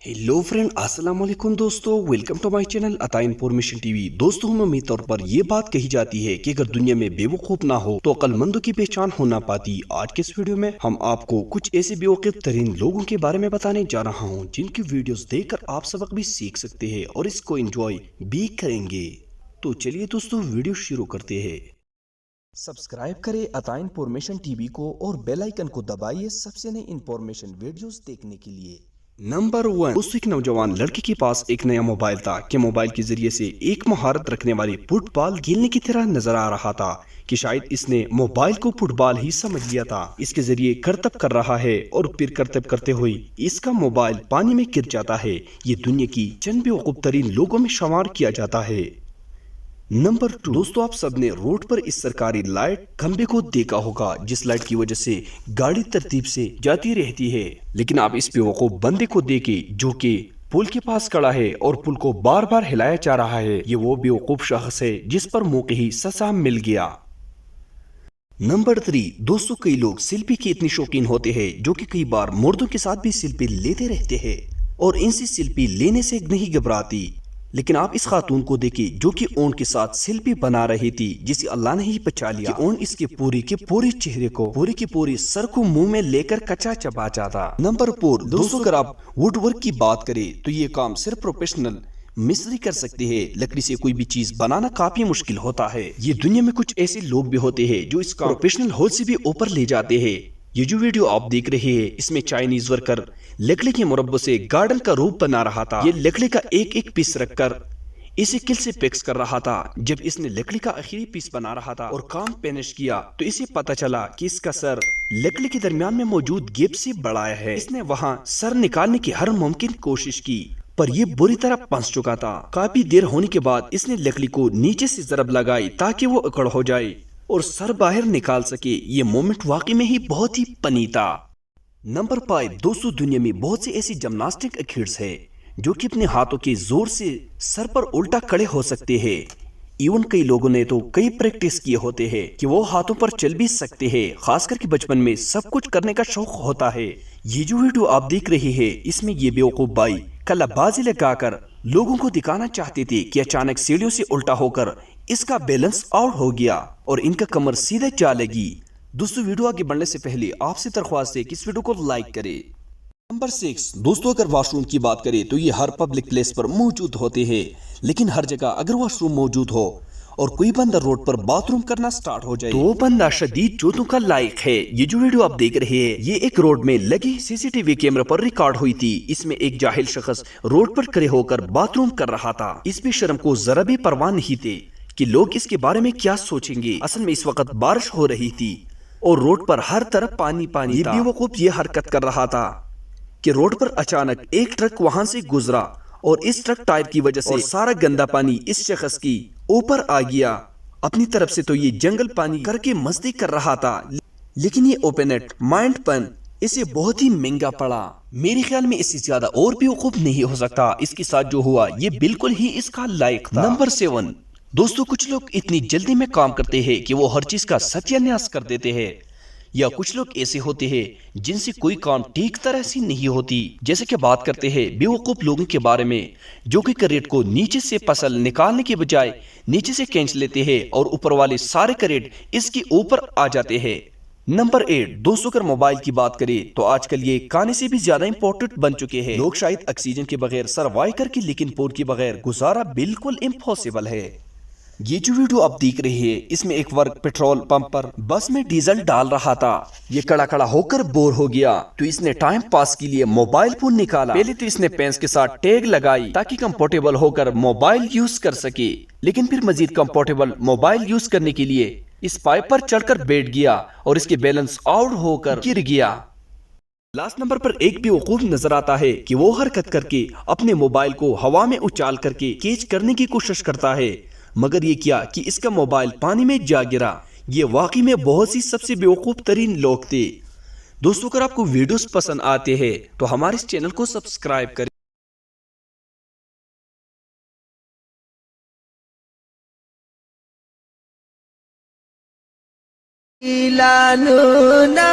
Hello friend, अस्सलाम वालेकुम दोस्तों। वेलकम टू माय चैनल अता इन्फॉर्मेशन टीवी। दोस्तों, हमें तौर पर ये बात कही जाती है कि अगर दुनिया में बेवकूफ ना हो तो अक्लमंदों की पहचान हो ना पाती। आज के इस वीडियो में हम आपको कुछ ऐसे बेवकूफ तरीन लोगों के बारे में बताने जा रहा हूँ जिनकी वीडियोस देखकर आप सबक भी सीख सकते हैं और इसको एंजॉय भी करेंगे। तो चलिए दोस्तों, वीडियो शुरू करते हैं। सब्सक्राइब करें अता इन्फॉर्मेशन टीवी को और बेल आइकन को दबाइए सबसे नई इन्फॉर्मेशन वीडियोस देखने के लिए। नंबर 1। दोस्तों, एक नौजवान लड़के के पास एक नया मोबाइल था कि मोबाइल के जरिए से एक महारत रखने वाली फुटबॉल खेलने की तरह नजर आ रहा था कि शायद इसने मोबाइल को फुटबॉल ही समझ लिया था। इसके जरिए करतब कर रहा है और फिर करतब करते हुए इसका मोबाइल पानी में गिर जाता है। ये दुनिया की चंद बेवकूफ तरीन लोगों में शुमार किया जाता है। नंबर 2। दोस्तों, आप सबने रोड पर इस सरकारी लाइट खंबे को देखा होगा जिस लाइट की वजह से गाड़ी तरतीब से जाती रहती है। लेकिन आप इस बेवकूफ बंदे को देखे जो कि पुल के पास खड़ा है और पुल को बार बार हिलाया जा रहा है। ये वो बेवकूफ शख्स है जिस पर मौके ही सजा मिल गया। नंबर 3। दोस्तों, कई लोग सेल्फी के इतने शौकीन होते हैं जो कि कई बार मर्दों के साथ भी सेल्फी लेते रहते हैं और इनसे सेल्फी लेने से नहीं घबराती। लेकिन आप इस खातून को देखिए जो कि ओन के साथ सेल्फी बना रही थी जिसे अल्लाह ने ही बचा लिया कि ओन इसके पूरी के पूरे चेहरे को पूरी की पूरी सर को मुंह में लेकर कच्चा चबा जाता। नंबर 4। दोस्तों, अगर आप वुड वर्क की बात करें तो ये काम सिर्फ प्रोफेशनल मिस्त्री कर सकते हैं। लकड़ी से कोई भी चीज बनाना काफी मुश्किल होता है। ये दुनिया में कुछ ऐसे लोग भी होते हैं जो इसका प्रोफेशनल होद से भी ऊपर ले जाते हैं। ये जो वीडियो आप देख रहे हैं इसमें चाइनीज वर्कर लकड़ी के मुरब्बों से गार्डन का रूप बना रहा था। ये लकड़ी का एक एक पीस रखकर इसे किल से पैक्स कर रहा था। जब इसने लकड़ी का आखिरी पीस बना रहा था और काम फिनिश किया तो इसे पता चला कि इसका सर लकड़ी के दरमियान में मौजूद गैप से बड़ा है। इसने वहां सर निकालने की हर मुमकिन कोशिश की पर यह बुरी तरह फंस चुका था। काफी देर होने के बाद इसने लकड़ी को नीचे से जरब लगाई ताकि वो अकड़ हो जाए और सर बाहर निकाल सके। ये मोमेंट वाकई में ही बहुत ही फनी था। नंबर 5। दोस्तों, दुनिया में बहुत सी ऐसी जिम्नास्टिक एक्टिविटीज है जो कि अपने हाथों के जोर से सर पर उल्टा खड़े हो सकते हैं। इवन कई लोगों ने तो कई प्रैक्टिस किए होते हैं कि वो हाथों पर चल भी सकते हैं। खासकर कि बचपन में सब कुछ करने का शौक होता है। ये जो वीडियो आप देख रहे हैं इसमें ये बेवकूफ भाई कलाबाजी लगाकर लोगों को दिखाना चाहते थे कि अचानक सीढ़ियों से उल्टा होकर इसका बैलेंस आउट हो गया और इनका कमर सीधे जा लगी। दोस्तों, वीडियो आगे बढ़ने से पहले आपसे दरख्वास्त है कि इस वीडियो को लाइक करें। नंबर 6। दोस्तों, अगर वॉशरूम की बात करें तो ये हर पब्लिक प्लेस पर मौजूद होते हैं। लेकिन हर जगह अगर वॉशरूम मौजूद हो और कोई बंदा रोड पर बाथरूम करना स्टार्ट हो जाए तो वो बंदा शदीद चोटों का लायक है। ये जो वीडियो आप देख रहे हैं ये एक रोड में लगी सीसीटीवी कैमरा पर रिकॉर्ड हुई थी। इसमें एक जाहिल शख्स रोड पर खड़े होकर बाथरूम कर रहा था। इस पे शर्म को जरा भी परवाह नहीं थे कि लोग इसके बारे में क्या सोचेंगे। असल में इस वक्त बारिश हो रही थी और रोड पर हर तरफ पानी पानी था। ये बेवकूफ ये हरकत कर रहा था कि रोड पर अचानक एक ट्रक वहां से गुजरा और इस ट्रक टायर की वजह से सारा गंदा पानी इस शख्स की ऊपर आ गया। अपनी तरफ से तो ये जंगल पानी करके मस्ती कर रहा था लेकिन ये ओपनेट माइंड पन इसे बहुत ही महंगा पड़ा। मेरे ख्याल में इससे ज्यादा और भी वकूफ नहीं हो सकता। इसके साथ जो हुआ ये बिल्कुल ही इसका लायक था। नंबर 7। दोस्तों, कुछ लोग इतनी जल्दी में काम करते हैं कि वो हर चीज का सत्यानाश कर देते हैं या कुछ लोग ऐसे होते हैं जिनसे कोई काम ठीक तरह से नहीं होती। जैसे कि बात करते हैं बेवकूफ लोगों के बारे में जो कि करेट को नीचे से फसल निकालने के बजाय नीचे से खींच लेते हैं और ऊपर वाले सारे करेट इसके ऊपर आ जाते हैं। नंबर 8। दोस्तों, अगर मोबाइल की बात करें तो आजकल ये खाने से भी ज्यादा इंपॉर्टेंट बन चुके हैं। लोग शायद ऑक्सीजन के बगैर सर्वाइव करके लेकिन फोन के बगैर गुजारा बिल्कुल इम्पॉसिबल है। ये जो वीडियो आप देख रहे हैं इसमें एक वर्ग पेट्रोल पंप पर बस में डीजल डाल रहा था। ये खड़ा खड़ा होकर बोर हो गया तो इसने टाइम पास के लिए मोबाइल फोन निकाला। पहले तो इसने पेंस के साथ टैग लगाई ताकि कंफर्टेबल होकर मोबाइल यूज कर सके, लेकिन फिर मजीद कंफर्टेबल मोबाइल यूज करने के लिए इस पाइप पर चढ़कर बैठ गया और इसके बैलेंस आउट होकर गिर गया। लास्ट नंबर पर एक भी बेवकूफ नजर आता है कि वो हरकत करके अपने मोबाइल को हवा में उछाल करके कैच करने की कोशिश करता है, मगर ये क्या कि इसका मोबाइल पानी में जा गिरा। ये वाकई में बहुत सी सबसे बेवकूफ तरीन लोग थे। दोस्तों, अगर आपको वीडियोस पसंद आते हैं तो हमारे इस चैनल को सब्सक्राइब करें। Ilanuna